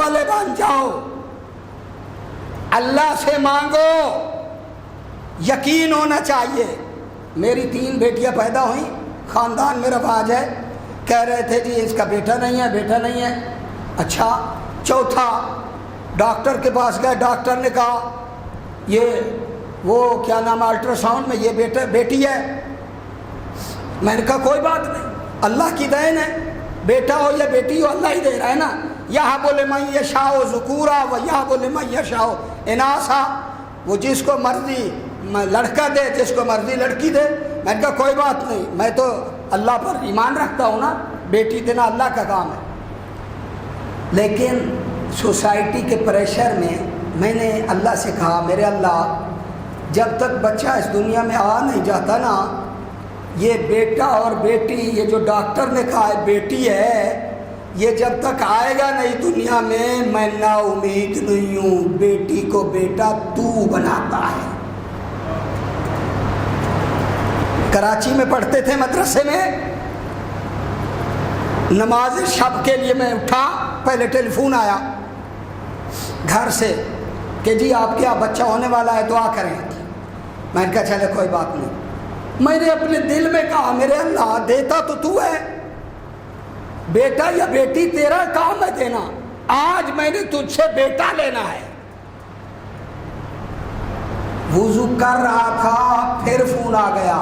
والے بن جاؤ، اللہ سے مانگو، یقین ہونا چاہیے۔ میری 3 بیٹیاں پیدا ہوئیں، خاندان میں رواج ہے، کہہ رہے تھے جی اس کا بیٹا نہیں ہے، بیٹا نہیں ہے۔ اچھا، چوتھا ڈاکٹر کے پاس گئے، ڈاکٹر نے کہا یہ وہ کیا نام ہے الٹرا ساؤنڈ میں یہ بیٹی ہے۔ میں نے کہا کوئی بات نہیں، اللہ کی دین ہے، بیٹا ہو یا بیٹی ہو اللہ ہی دے رہا ہے نا۔ یہاں بولے من یشاء ذکورا و یہاں بولے من یشاء اناثا، وہ جس کو مرضی لڑکا دے، جس کو مرضی لڑکی دے۔ میں نے کہا کوئی بات نہیں، میں تو اللہ پر ایمان رکھتا ہوں نا، بیٹی دینا اللہ کا کام ہے۔ لیکن سوسائٹی کے پریشر میں نے اللہ سے کہا میرے اللہ جب تک بچہ اس دنیا میں آ نہیں جاتا نا، یہ بیٹا اور بیٹی، یہ جو ڈاکٹر نے کہا ہے بیٹی ہے، یہ جب تک آئے گا نہیں دنیا میں نا امید نہیں ہوں۔ بیٹی کو بیٹا تو بناتا ہے۔ کراچی میں پڑھتے تھے مدرسے میں، نماز شب کے لیے میں اٹھا، پہلے ٹیلی فون آیا گھر سے کہ جی آپ کے یہاں بچہ ہونے والا ہے، دعا کریں۔ میں نے کہا چلے کوئی بات نہیں۔ میں نے اپنے دل میں کہا میرے اللہ دیتا تو ہے، بیٹا یا بیٹی تیرا کام ہے دینا، آج میں نے تجھ سے بیٹا لینا ہے۔ وضو کر رہا تھا، پھر فون آ گیا،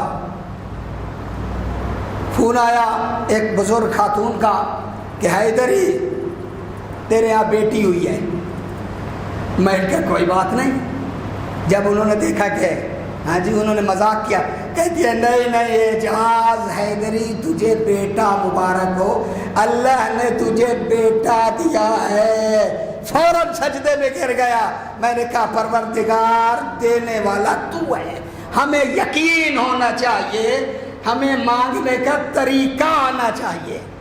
فون آیا ایک بزرگ خاتون کا کہ حیدری تیرے یہاں بیٹی ہوئی ہے۔ میں نے کہا کوئی بات نہیں۔ جب انہوں نے دیکھا کہ ہاں جی انہوں نے مذاق کیا، کہتی ہے نہیں اعجاز حیدری تجھے بیٹا مبارک ہو، اللہ نے تجھے بیٹا دیا ہے۔ فوراً سجدے میں گر گیا۔ میں نے کہا پروردگار دینے والا تو ہے، ہمیں یقین ہونا چاہیے، ہمیں مانگنے کا طریقہ آنا چاہیے۔